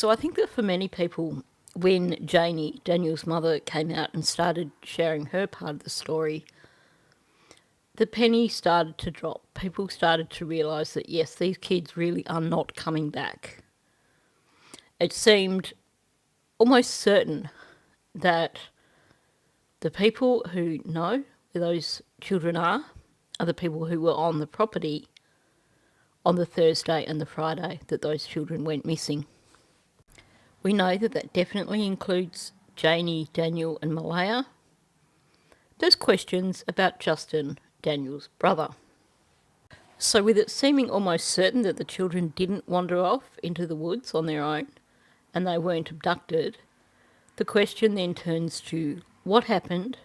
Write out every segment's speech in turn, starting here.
So I think that for many people, when Janie, Daniel's mother, came out and started sharing her part of the story, the penny started to drop. People started to realise that, yes, these kids really are not coming back. It seemed almost certain that the people who know where those children are the people who were on the property on the Thursday and the Friday that those children went missing. We know that that definitely includes Janie, Daniel and Malaya. There's questions about Justin, Daniel's brother. So with it seeming almost certain that the children didn't wander off into the woods on their own and they weren't abducted, the question then turns to what happened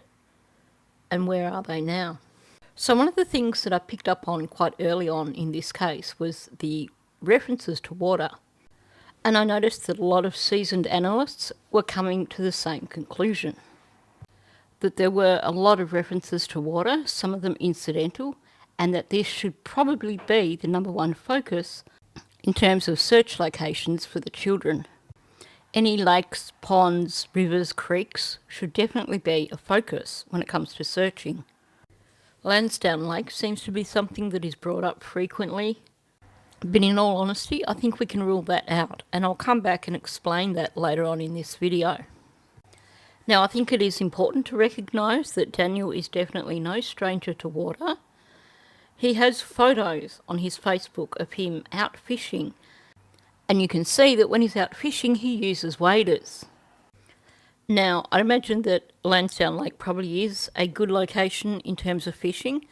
and where are they now? So one of the things that I picked up on quite early on in this case was the references to water. And I noticed that a lot of seasoned analysts were coming to the same conclusion. That there were a lot of references to water, some of them incidental, and that this should probably be the number one focus in terms of search locations for the children. Any lakes, ponds, rivers, creeks should definitely be a focus when it comes to searching. Lansdowne Lake seems to be something that is brought up frequently, but in all honesty, I think we can rule that out, and I'll come back and explain that later on in this video. Now, I think it is important to recognise that Daniel is definitely no stranger to water. He has photos on his Facebook of him out fishing, and you can see that when he's out fishing, he uses waders. Now, I imagine that Lansdowne Lake probably is a good location in terms of fishing,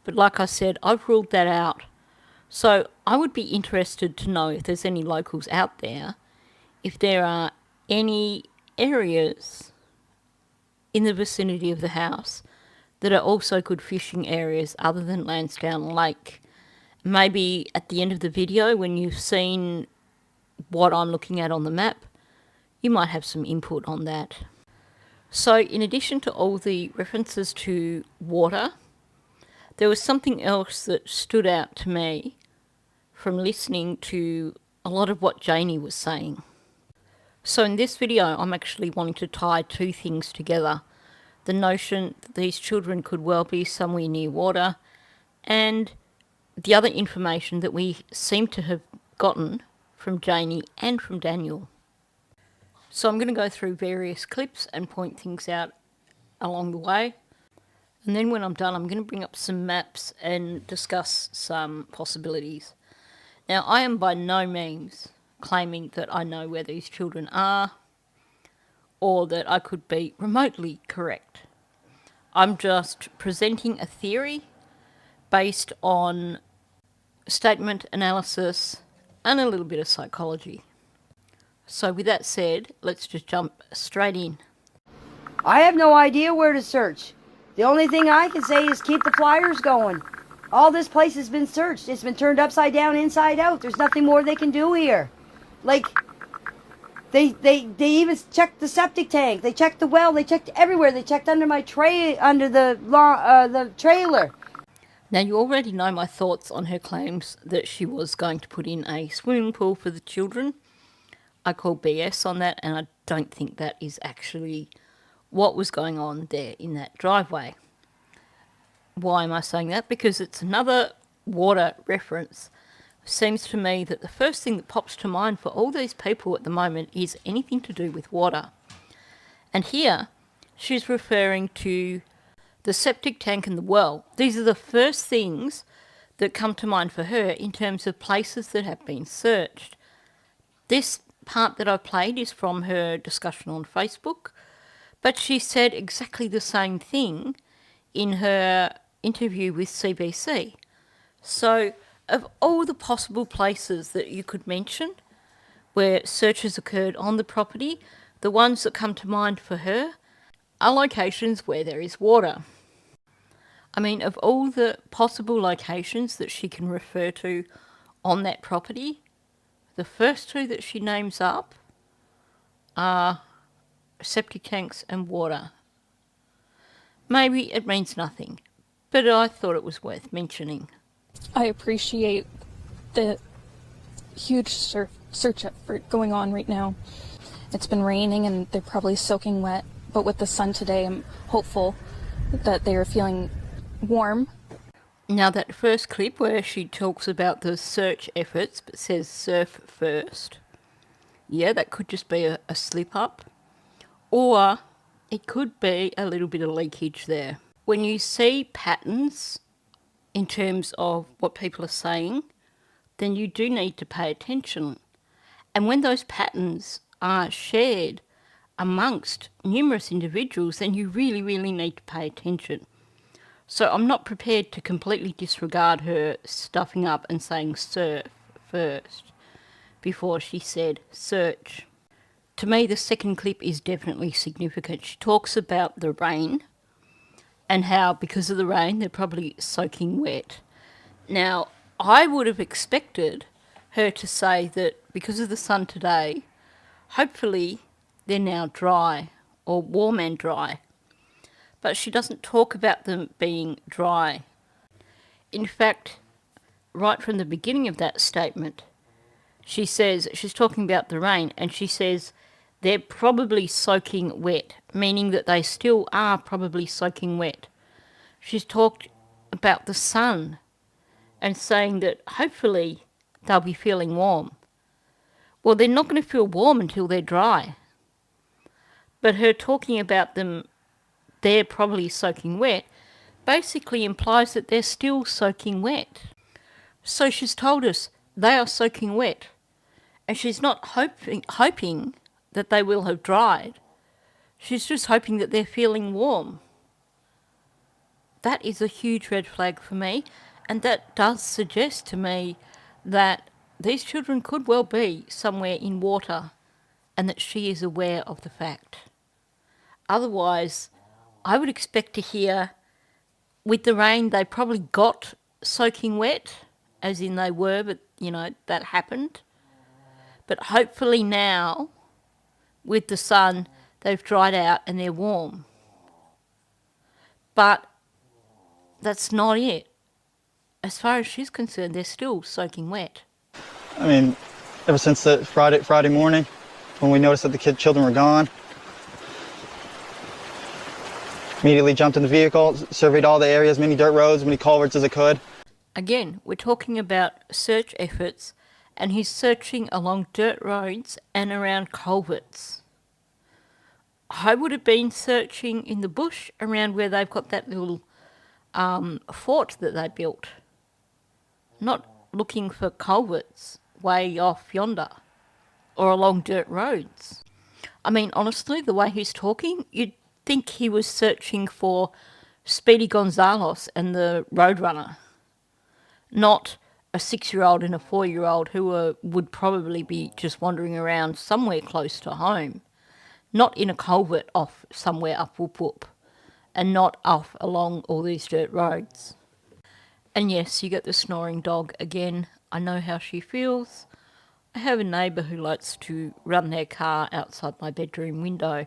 but like I said, I've ruled that out. So I would be interested to know if there's any locals out there, if there are any areas in the vicinity of the house that are also good fishing areas other than Lansdowne Lake. Maybe at the end of the video, when you've seen what I'm looking at on the map, you might have some input on that. So in addition to all the references to water, there was something else that stood out to me from listening to a lot of what Janie was saying. So in this video, I'm actually wanting to tie two things together. The notion that these children could well be somewhere near water, and the other information that we seem to have gotten from Janie and from Daniel. So I'm going to go through various clips and point things out along the way. And then when I'm done, I'm going to bring up some maps and discuss some possibilities. Now, I am by no means claiming that I know where these children are or that I could be remotely correct. I'm just presenting a theory based on statement analysis and a little bit of psychology. So with that said, let's just jump straight in. I have no idea where to search. The only thing I can say is keep the flyers going. All this place has been searched. It's been turned upside down, inside out. There's nothing more they can do here. Like, they even checked the septic tank. They checked the well. They checked everywhere. They checked under my tray, under the trailer. Now, you already know my thoughts on her claims that she was going to put in a swimming pool for the children. I call BS on that, and I don't think that is actually what was going on there in that driveway. Why am I saying that? Because it's another water reference. It seems to me that the first thing that pops to mind for all these people at the moment is anything to do with water. And here, she's referring to the septic tank and the well. These are the first things that come to mind for her in terms of places that have been searched. This part that I've played is from her discussion on Facebook, but she said exactly the same thing in her interview with CBC. So, of all the possible places that you could mention where searches occurred on the property, the ones that come to mind for her are locations where there is water. I mean, of all the possible locations that she can refer to on that property, the first two that she names up are septic tanks and water. Maybe it means nothing, but I thought it was worth mentioning. I appreciate the huge search effort going on right now. It's been raining and they're probably soaking wet, but with the sun today, I'm hopeful that they are feeling warm. Now, that first clip where she talks about the search efforts but says surf first, yeah, that could just be a slip up, or it could be a little bit of leakage there. When you see patterns in terms of what people are saying, then you do need to pay attention. And when those patterns are shared amongst numerous individuals, then you really, really need to pay attention. So I'm not prepared to completely disregard her stuffing up and saying surf first before she said search. To me, the second clip is definitely significant. She talks about the rain and how because of the rain they're probably soaking wet. Now, I would have expected her to say that because of the sun today, hopefully they're now dry or warm and dry. But she doesn't talk about them being dry. In fact, right from the beginning of that statement, she says, she's talking about the rain, and she says they're probably soaking wet, meaning that they still are probably soaking wet. She's talked about the sun and saying that hopefully they'll be feeling warm. Well, they're not going to feel warm until they're dry. But her talking about them, they're probably soaking wet, basically implies that they're still soaking wet. So she's told us they are soaking wet, and she's not hoping that they will have dried. She's just hoping that they're feeling warm. That is a huge red flag for me, and that does suggest to me that these children could well be somewhere in water and that she is aware of the fact. Otherwise, I would expect to hear, with the rain, they probably got soaking wet, as in they were, but, that happened. But hopefully now, with the sun, they've dried out and they're warm. But that's not it. As far as she's concerned, they're still soaking wet. I mean, ever since the Friday morning, when we noticed that the children were gone, immediately jumped in the vehicle, surveyed all the areas, many dirt roads, many culverts as I could. Again, we're talking about search efforts, and he's searching along dirt roads and around culverts. I would have been searching in the bush around where they've got that little fort that they built. Not looking for culverts way off yonder or along dirt roads. I mean, honestly, the way he's talking, you'd think he was searching for Speedy Gonzales and the Roadrunner, not a 6-year-old and a 4-year-old who would probably be just wandering around somewhere close to home, not in a culvert off somewhere up whoop whoop, and not off along all these dirt roads. And yes, you get the snoring dog again. I know how she feels. I have a neighbour who likes to run their car outside my bedroom window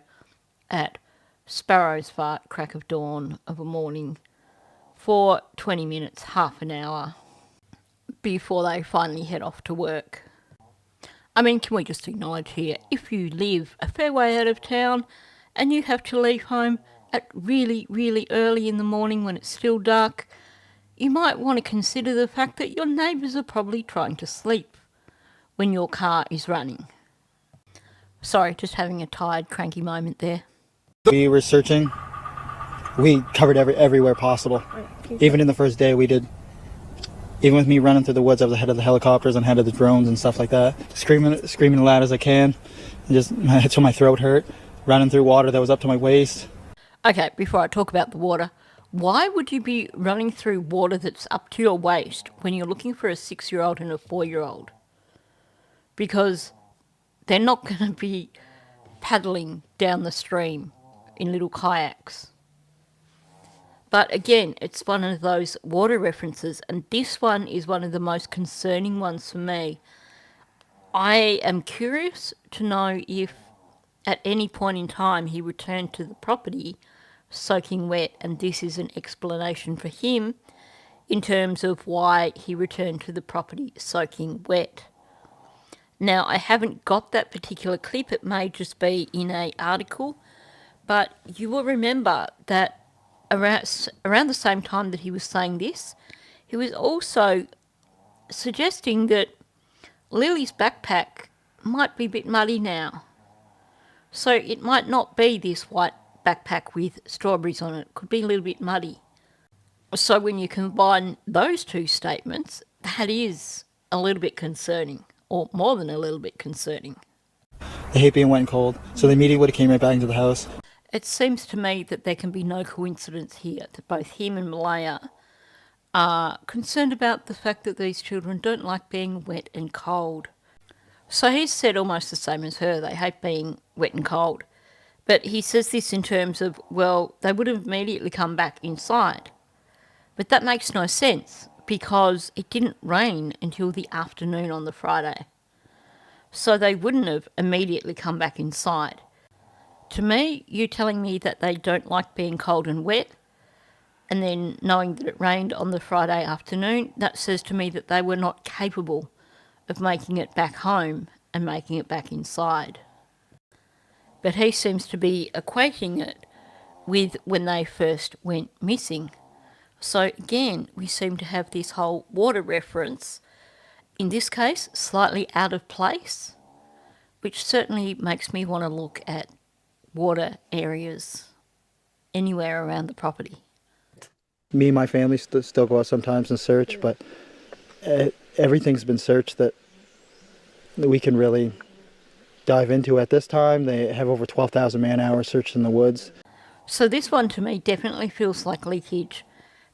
at sparrow's fart crack of dawn of a morning for 20 minutes, half an hour, before they finally head off to work. I mean, can we just acknowledge here, if you live a fair way out of town and you have to leave home at really, really early in the morning when it's still dark, you might want to consider the fact that your neighbours are probably trying to sleep when your car is running. Sorry, just having a tired, cranky moment there. We were searching. We covered everywhere possible. Even in the first day we did. Even with me running through the woods, I was ahead of the helicopters and ahead of the drones and stuff like that. Screaming as loud as I can. And just until my throat hurt. Running through water that was up to my waist. Okay, before I talk about the water, why would you be running through water that's up to your waist when you're looking for a 6-year-old and a 4-year-old? Because they're not going to be paddling down the stream in little kayaks. But again, it's one of those water references, and this one is one of the most concerning ones for me. I am curious to know if at any point in time he returned to the property soaking wet, and this is an explanation for him in terms of why he returned to the property soaking wet. Now, I haven't got that particular clip. It may just be in an article, but you will remember that around the same time that he was saying this, he was also suggesting that Lily's backpack might be a bit muddy now. So it might not be this white backpack with strawberries on it. It could be a little bit muddy. So when you combine those two statements, that is a little bit concerning, or more than a little bit concerning. They hate being wet and cold, so they immediately would have came right back into the house. It seems to me that there can be no coincidence here, that both him and Malaya are concerned about the fact that these children don't like being wet and cold. So he's said almost the same as her, they hate being wet and cold. But he says this in terms of, well, they would have immediately come back inside. But that makes no sense, because it didn't rain until the afternoon on the Friday. So they wouldn't have immediately come back inside. To me, you telling me that they don't like being cold and wet, and then knowing that it rained on the Friday afternoon, that says to me that they were not capable of making it back home and making it back inside. But he seems to be equating it with when they first went missing. So again, we seem to have this whole water reference, in this case, slightly out of place, which certainly makes me want to look at water areas anywhere around the property. Me and my family still go out sometimes and search, but everything's been searched that we can really dive into at this time. They have over 12,000 man-hours searched in the woods. So this one to me definitely feels like leakage,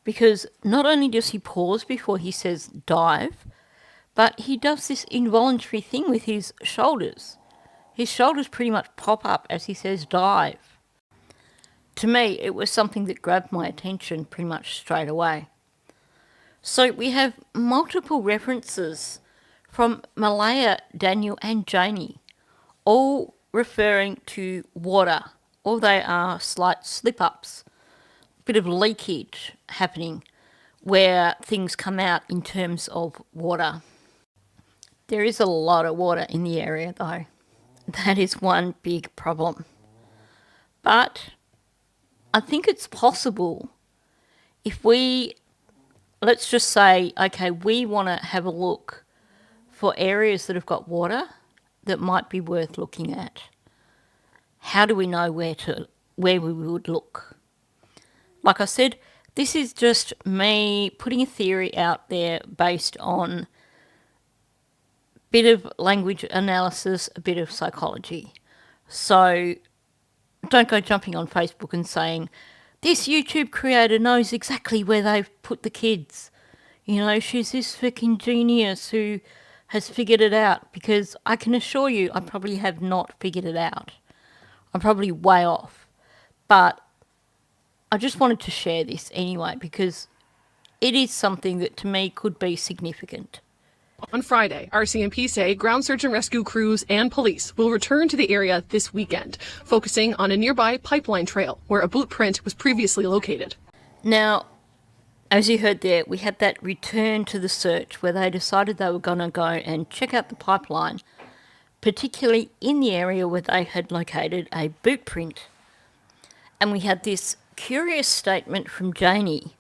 because not only does he pause before he says dive, but he does this involuntary thing with his shoulders. His shoulders pretty much pop up as he says dive. To me, it was something that grabbed my attention pretty much straight away. So we have multiple references from Malaya, Daniel and Janie, all referring to water. All they are slight slip-ups, bit of leakage happening where things come out in terms of water. There is a lot of water in the area though. That is one big problem. But I think it's possible if let's just say, okay, we want to have a look for areas that have got water that might be worth looking at. How do we know where we would look? Like I said, this is just me putting a theory out there based on a bit of language analysis, a bit of psychology. So don't go jumping on Facebook and saying, this YouTube creator knows exactly where they've put the kids. You know, she's this freaking genius who has figured it out, because I can assure you I probably have not figured it out. I'm probably way off. But I just wanted to share this anyway, because it is something that to me could be significant. On Friday, RCMP say ground search and rescue crews and police will return to the area this weekend, focusing on a nearby pipeline trail where a Bootprint was previously located. Now, as you heard there, we had that return to the search where they decided they were going to go and check out the pipeline, particularly in the area where they had located a Bootprint. And we had this curious statement from Janie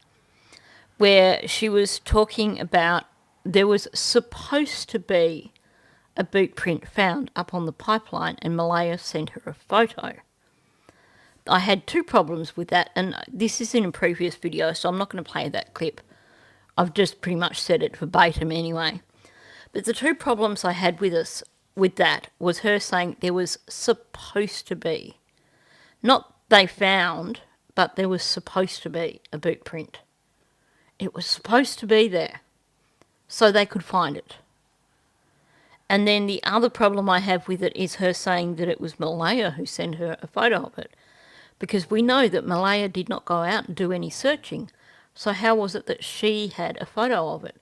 where she was talking about there was supposed to be a Bootprint found up on the pipeline, and Malaya sent her a photo. I had two problems with that, and this is in a previous video, so I'm not going to play that clip. I've just pretty much said it verbatim anyway. But the two problems I had with that was her saying there was supposed to be. Not they found, but there was supposed to be a Bootprint. It was supposed to be there, so they could find it. And then the other problem I have with it is her saying that it was Malaya who sent her a photo of it, because we know that Malaya did not go out and do any searching. So how was it that she had a photo of it?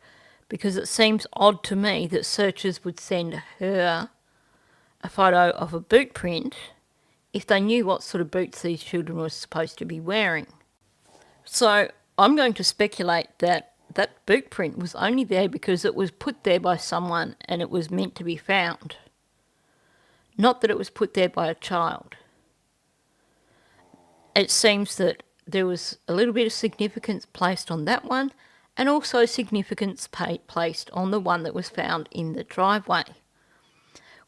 Because it seems odd to me that searchers would send her a photo of a Bootprint if they knew what sort of boots these children were supposed to be wearing. So I'm going to speculate that that boot print was only there because it was put there by someone and it was meant to be found. Not that it was put there by a child. It seems that there was a little bit of significance placed on that one and also significance placed on the one that was found in the driveway.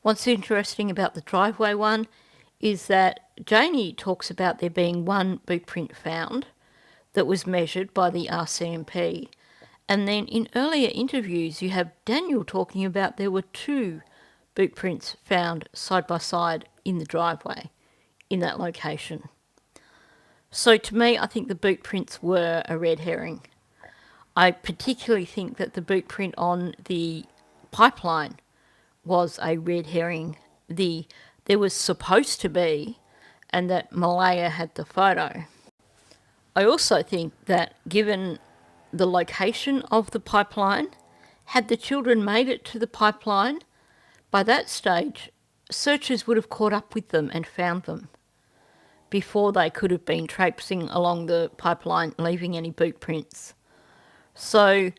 What's interesting about the driveway one is that Janie talks about there being one boot print found that was measured by the RCMP, and then in earlier interviews you have Daniel talking about there were 2 boot prints found side by side in the driveway in that location. So to me, I think the boot prints were a red herring. I particularly think that the boot print on the pipeline was a red herring. There was supposed to be, and that Malaya had the photo. I also think that given the location of the pipeline, had the children made it to the pipeline, by that stage, searchers would have caught up with them and found them before they could have been traipsing along the pipeline, leaving any boot prints. So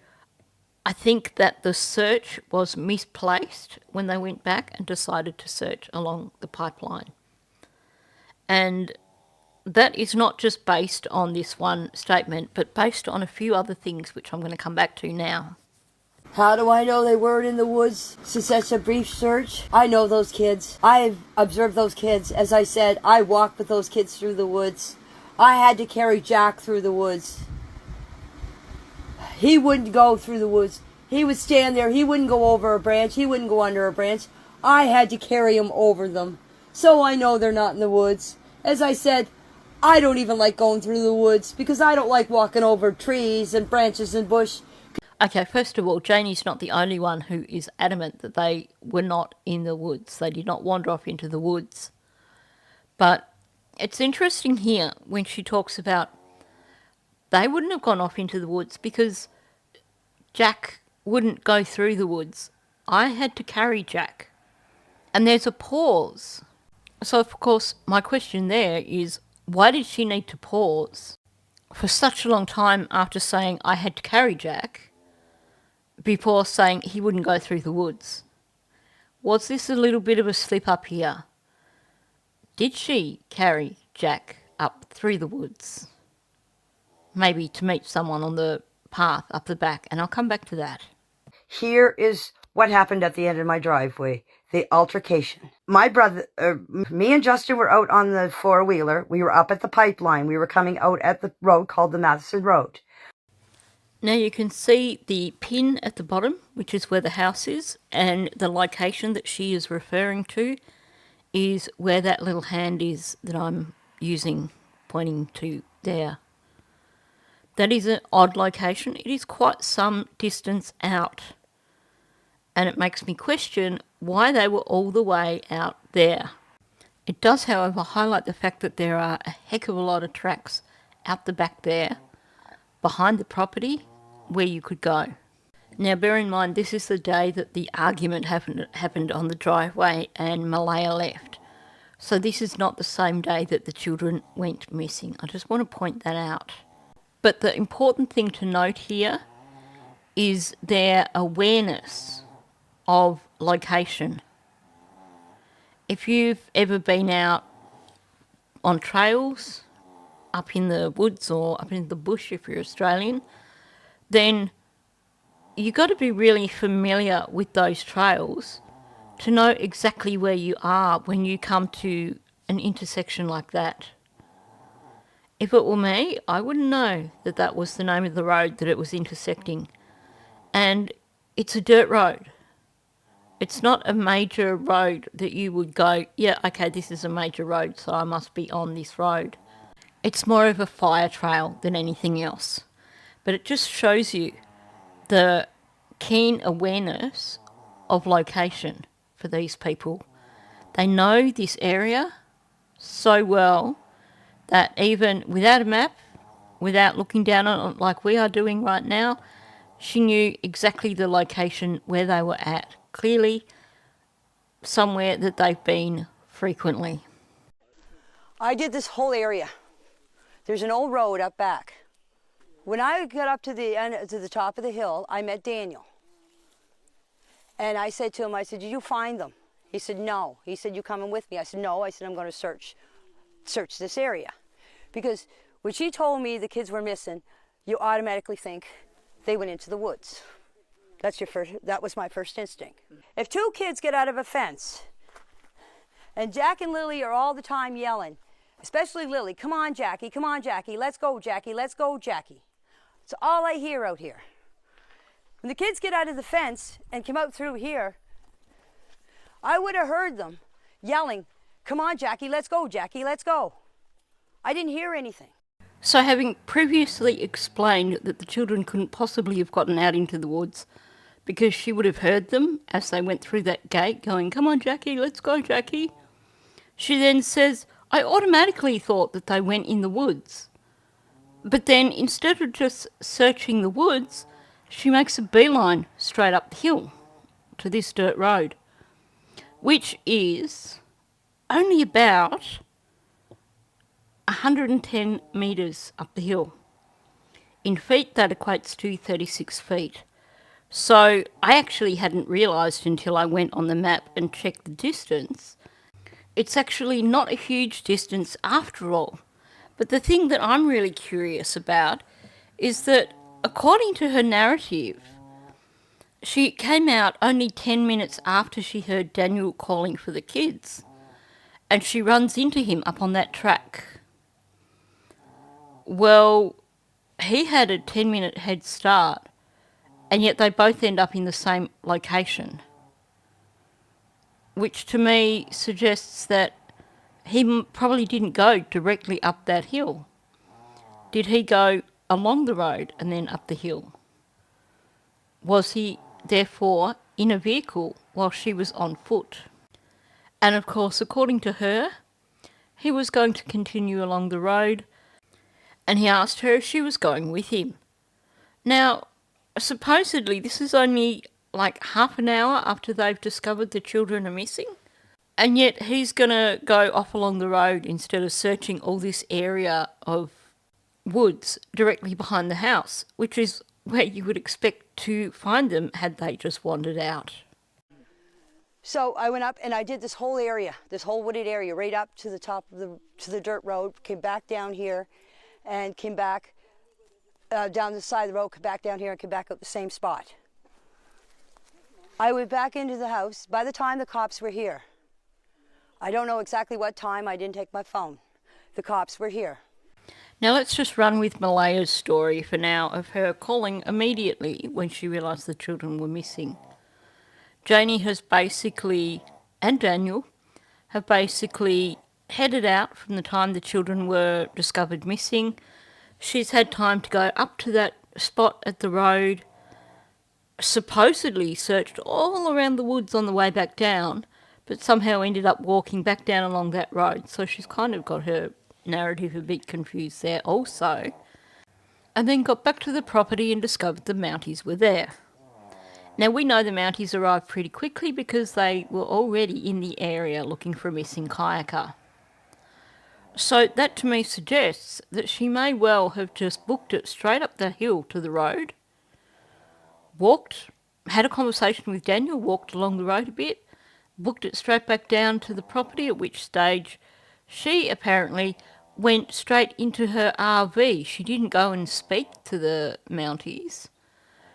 I think that the search was misplaced when they went back and decided to search along the pipeline. And that is not just based on this one statement, but based on a few other things which I'm going to come back to now. How do I know they weren't in the woods to such a brief search? I know those kids. I've observed those kids. As I said, I walked with those kids through the woods. I had to carry Jack through the woods. He wouldn't go through the woods. He would stand there. He wouldn't go over a branch. He wouldn't go under a branch. I had to carry him over them. So I know they're not in the woods. As I said, I don't even like going through the woods because I don't like walking over trees and branches and bush. Okay, first of all, Janie's not the only one who is adamant that they were not in the woods. They did not wander off into the woods. But it's interesting here when she talks about they wouldn't have gone off into the woods because Jack wouldn't go through the woods. I had to carry Jack. And there's a pause. So, of course, my question there is, why did she need to pause for such a long time after saying I had to carry Jack before saying he wouldn't go through the woods? Was this a little bit of a slip up here? Did she carry Jack up through the woods? Maybe to meet someone on the path up the back, and I'll come back to that. Here is what happened at the end of my driveway. The altercation. My brother, me and Justin were out on the four-wheeler. We were up at the pipeline. We were coming out at the road called the Matheson Road. Now you can see the pin at the bottom, which is where the house is, and the location that she is referring to is where that little hand is that I'm using, pointing to there. That is an odd location. It is quite some distance out. And it makes me question why they were all the way out there. It does, however, highlight the fact that there are a heck of a lot of tracks out the back there, behind the property, where you could go. Now bear in mind, this is the day that the argument happened on the driveway and Malaya left. So this is not the same day that the children went missing. I just want to point that out. But the important thing to note here is their awareness of location. If you've ever been out on trails, up in the woods or up in the bush if you're Australian, then you've got to be really familiar with those trails to know exactly where you are when you come to an intersection like that. If it were me, I wouldn't know that that was the name of the road that it was intersecting. And it's a dirt road. It's not a major road that you would go, yeah, okay, this is a major road, so I must be on this road. It's more of a fire trail than anything else. But it just shows you the keen awareness of location for these people. They know this area so well that even without a map, without looking down on it like we are doing right now, she knew exactly the location where they were at. Clearly, somewhere that they've been frequently. I did this whole area. There's an old road up back. When I got up to the top of the hill, I met Daniel. And I said to him, I said, did you find them? He said, no. He said, you coming with me? I said, no. I said, I'm going to search this area. Because when she told me the kids were missing, you automatically think they went into the woods. That was my first instinct. If two kids get out of a fence, and Jack and Lily are all the time yelling, especially Lily, come on, Jackie, let's go, Jackie, let's go, Jackie. It's all I hear out here. When the kids get out of the fence and come out through here, I would have heard them yelling, come on, Jackie, let's go, Jackie, let's go. I didn't hear anything. So having previously explained that the children couldn't possibly have gotten out into the woods because she would have heard them as they went through that gate going, come on, Jackie, let's go, Jackie. She then says, I automatically thought that they went in the woods. But then instead of just searching the woods, she makes a beeline straight up the hill to this dirt road, which is only about 110 metres up the hill. In feet, that equates to 36 feet. So I actually hadn't realised until I went on the map and checked the distance. It's actually not a huge distance after all. But the thing that I'm really curious about is that, according to her narrative, she came out only 10 minutes after she heard Daniel calling for the kids, and she runs into him up on that track. Well, he had a 10-minute head start, and yet they both end up in the same location, which to me suggests that he probably didn't go directly up that hill. Did he go along the road and then up the hill? Was he, therefore, in a vehicle while she was on foot? And of course, according to her, he was going to continue along the road, and he asked her if she was going with him. Now, supposedly this is only like half an hour after they've discovered the children are missing, and yet he's going to go off along the road instead of searching all this area of woods directly behind the house, which is where you would expect to find them had they just wandered out. So I went up and I did this whole area, this whole wooded area, right up to the top of the dirt road, came back down here and came back down the side of the road, came back down here and came back up the same spot. I went back into the house. By the time the cops were here, I don't know exactly what time, I didn't take my phone. The cops were here. Now let's just run with Malaya's story for now of her calling immediately when she realised the children were missing. Janie has basically, and Daniel, have basically headed out from the time the children were discovered missing. She's had time to go up to that spot at the road, supposedly searched all around the woods on the way back down, but somehow ended up walking back down along that road. So she's kind of got her narrative a bit confused there also. And then got back to the property and discovered the Mounties were there. Now we know the Mounties arrived pretty quickly because they were already in the area looking for a missing kayaker. So that to me suggests that she may well have just booked it straight up the hill to the road, walked, had a conversation with Daniel, walked along the road a bit, booked it straight back down to the property, at which stage she apparently went straight into her RV. She didn't go and speak to the Mounties.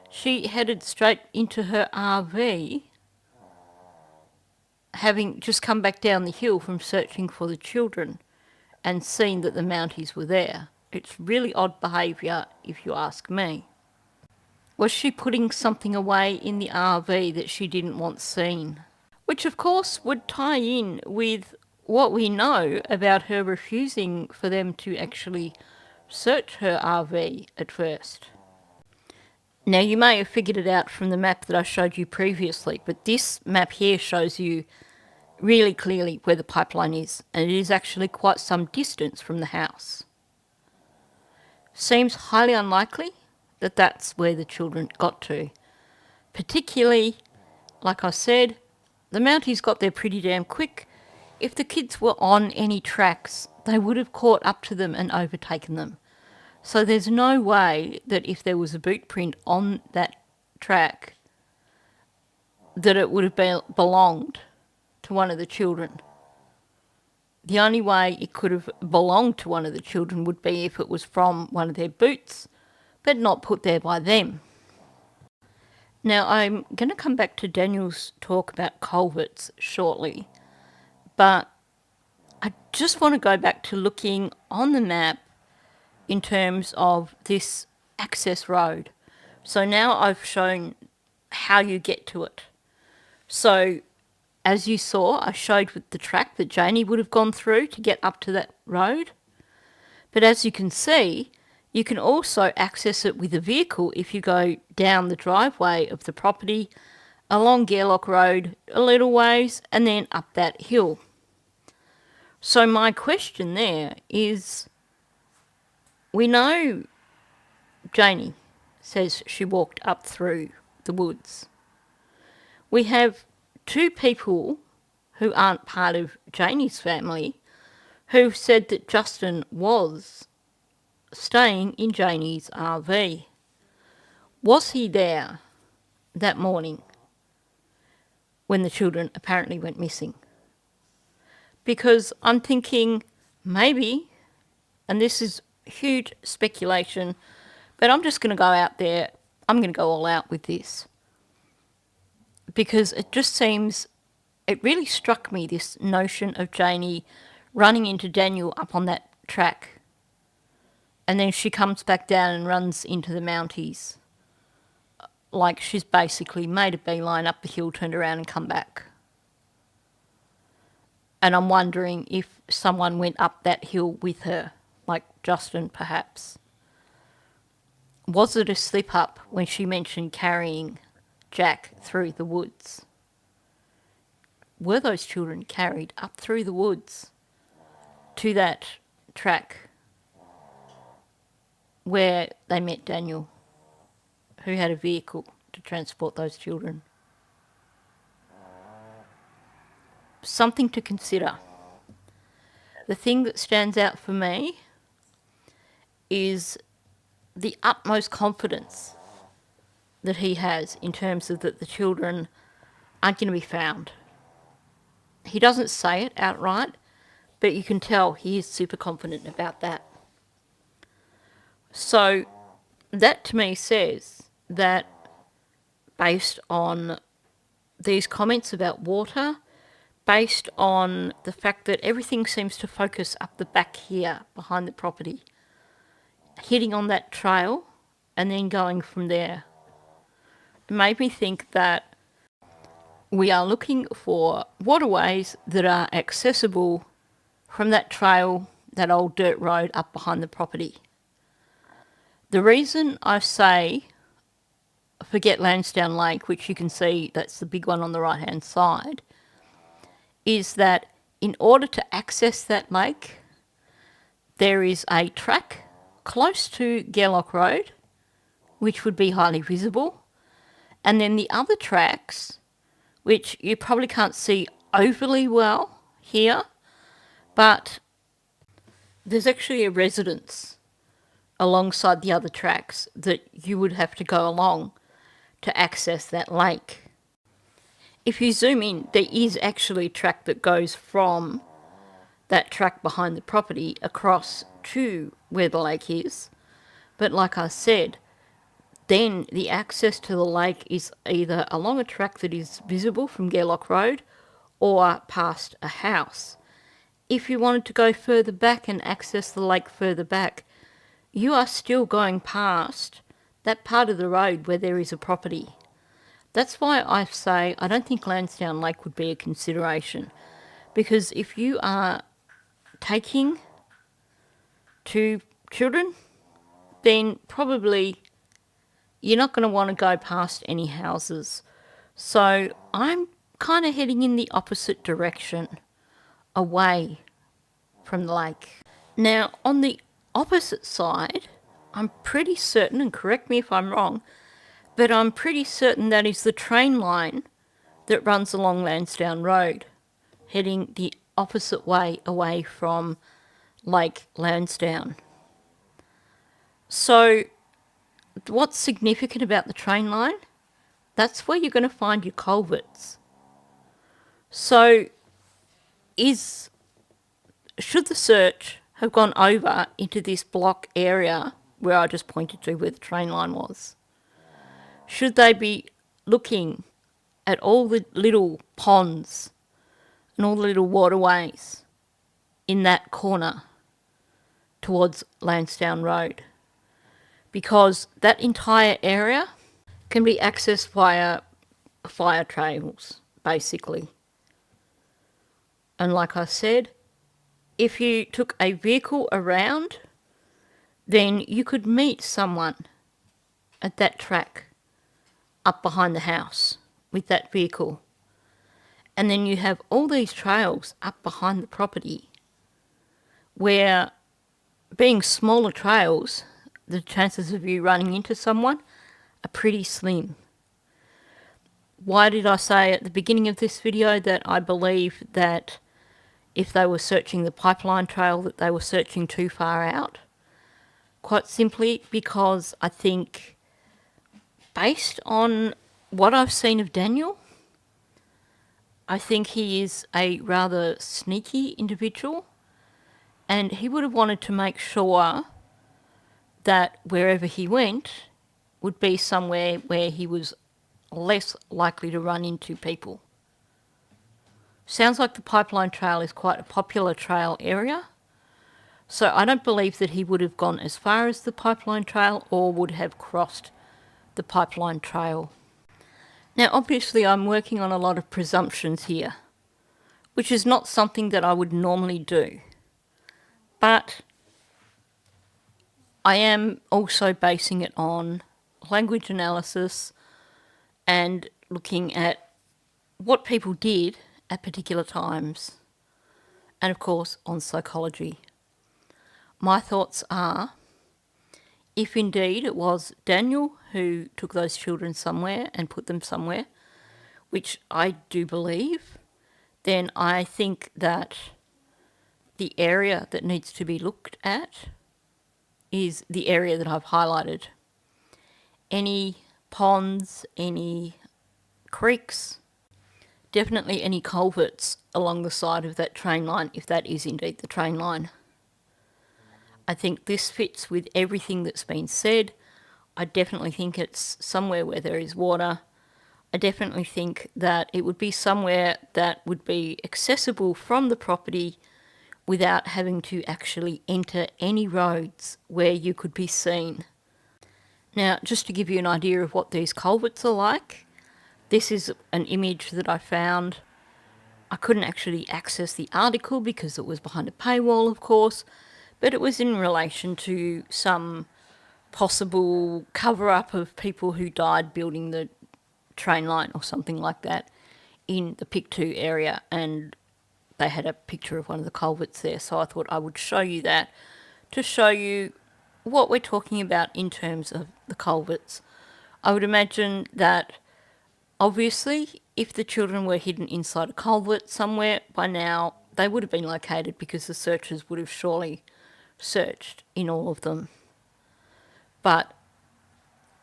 She headed straight into her RV, having just come back down the hill from searching for the children and seen that the Mounties were there. It's really odd behaviour, if you ask me. Was she putting something away in the RV that she didn't want seen? Which, of course, would tie in with what we know about her refusing for them to actually search her RV at first. Now, you may have figured it out from the map that I showed you previously, but this map here shows you really clearly where the pipeline is, and it is actually quite some distance from the house. Seems highly unlikely that that's where the children got to. Particularly, like I said, the Mounties got there pretty damn quick. If the kids were on any tracks, they would have caught up to them and overtaken them. So there's no way that if there was a boot print on that track that it would have belonged to one of the children. The only way it could have belonged to one of the children would be if it was from one of their boots, but not put there by them. Now, I'm going to come back to Daniel's talk about culverts shortly, but I just want to go back to looking on the map in terms of this access road. So now I've shown how you get to it. So as you saw, I showed with the track that Janie would have gone through to get up to that road. But as you can see, you can also access it with a vehicle if you go down the driveway of the property, along Gairloch Road a little ways, and then up that hill. So my question there is, we know Janie says she walked up through the woods. We have two people who aren't part of Janie's family who said that Justin was staying in Janie's RV. Was he there that morning when the children apparently went missing? Because I'm thinking maybe, and this is huge speculation, but I'm just going to go out there, I'm going to go all out with this. Because it just seems, it really struck me, this notion of Janie running into Daniel up on that track. And then she comes back down and runs into the Mounties. Like she's basically made a beeline up the hill, turned around and come back. And I'm wondering if someone went up that hill with her, like Justin perhaps. Was it a slip up when she mentioned carrying Jack through the woods? Were those children carried up through the woods to that track where they met Daniel, who had a vehicle to transport those children? Something to consider. The thing that stands out for me is the utmost confidence that he has in terms of that the children aren't going to be found. He doesn't say it outright, but you can tell he is super confident about that. So that to me says that based on these comments about water, based on the fact that everything seems to focus up the back here behind the property, hitting on that trail and then going from there, it made me think that we are looking for waterways that are accessible from that trail, that old dirt road up behind the property. The reason I say forget Lansdowne Lake, which you can see that's the big one on the right hand side, is that in order to access that lake, there is a track close to Gairloch Road, which would be highly visible, and then the other tracks, which you probably can't see overly well here, but there's actually a residence alongside the other tracks that you would have to go along to access that lake. If you zoom in, there is actually a track that goes from that track behind the property across to where the lake is. But like I said, then the access to the lake is either along a track that is visible from Gairloch Road or past a house. If you wanted to go further back and access the lake further back, you are still going past that part of the road where there is a property. That's why I say I don't think Lansdowne Lake would be a consideration, because if you are taking two children, then probably you're not going to want to go past any houses. So I'm kind of heading in the opposite direction, away from the lake. Now, on the opposite side, I'm pretty certain, and correct me if I'm wrong, but I'm pretty certain that is the train line that runs along Lansdowne Road, heading the opposite way away from Lake Lansdowne. So what's significant about the train line? That's where you're going to find your culverts. So should the search have gone over into this block area where I just pointed to where the train line was? Should they be looking at all the little ponds and all the little waterways in that corner towards Lansdowne Road? Because that entire area can be accessed via fire trails, basically. And like I said, if you took a vehicle around, then you could meet someone at that track up behind the house with that vehicle. And then you have all these trails up behind the property where, being smaller trails, the chances of you running into someone are pretty slim. Why did I say at the beginning of this video that I believe that if they were searching the pipeline trail that they were searching too far out? Quite simply because I think, based on what I've seen of Daniel, I think he is a rather sneaky individual, and he would have wanted to make sure that wherever he went would be somewhere where he was less likely to run into people. Sounds like the pipeline trail is quite a popular trail area, so I don't believe that he would have gone as far as the pipeline trail or would have crossed the pipeline trail. Now, obviously, I'm working on a lot of presumptions here, which is not something that I would normally do. But I am also basing it on language analysis and looking at what people did at particular times, and of course on psychology. My thoughts are, if indeed it was Daniel who took those children somewhere and put them somewhere, which I do believe, then I think that the area that needs to be looked at is the area that I've highlighted. Any ponds, any creeks, definitely any culverts along the side of that train line, if that is indeed the train line. I think this fits with everything that's been said. I definitely think it's somewhere where there is water. I definitely think that it would be somewhere that would be accessible from the property without having to actually enter any roads where you could be seen. Now, just to give you an idea of what these culverts are like, this is an image that I found. I couldn't actually access the article because it was behind a paywall, of course, but it was in relation to some possible cover-up of people who died building the train line or something like that in the Pic 2 area, and they had a picture of one of the culverts there, so I thought I would show you that to show you what we're talking about in terms of the culverts. I would imagine that obviously if the children were hidden inside a culvert somewhere, by now they would have been located because the searchers would have surely searched in all of them. But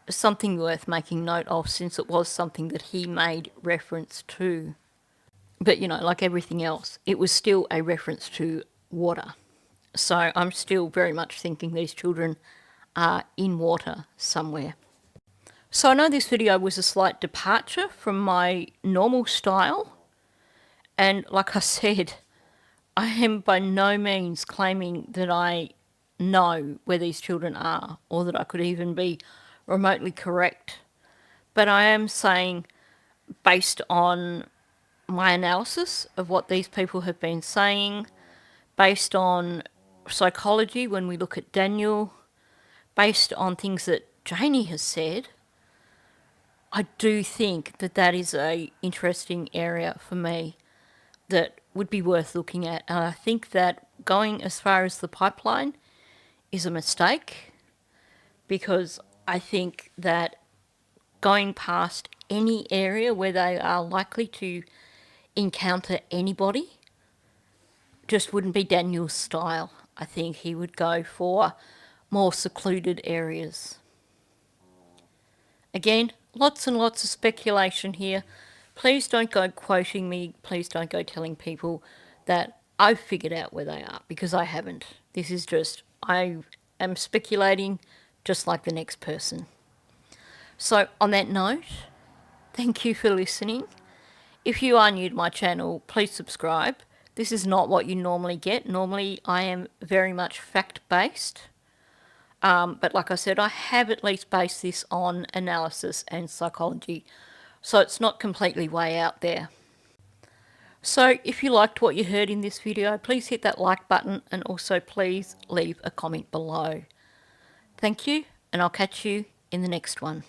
something worth making note of, since it was something that he made reference to. But, you know, like everything else, it was still a reference to water. So I'm still very much thinking these children are in water somewhere. So I know this video was a slight departure from my normal style. And like I said, I am by no means claiming that I know where these children are or that I could even be remotely correct. But I am saying, based on my analysis of what these people have been saying, based on psychology when we look at Daniel, based on things that Janie has said, I do think that that is a interesting area for me that would be worth looking at. And I think that going as far as the pipeline is a mistake, because I think that going past any area where they are likely to encounter anybody just wouldn't be Daniel's style. I think he would go for more secluded areas. Again, lots and lots of speculation here. Please don't go quoting me. Please don't go telling people that I've figured out where they are, because I haven't. This is just, I am speculating just like the next person. So on that note, thank you for listening. If you are new to my channel, please subscribe. This is not what you normally get. Normally I am very much fact-based. But like I said, I have at least based this on analysis and psychology, so it's not completely way out there. So if you liked what you heard in this video, please hit that like button, and also please leave a comment below. Thank you, and I'll catch you in the next one.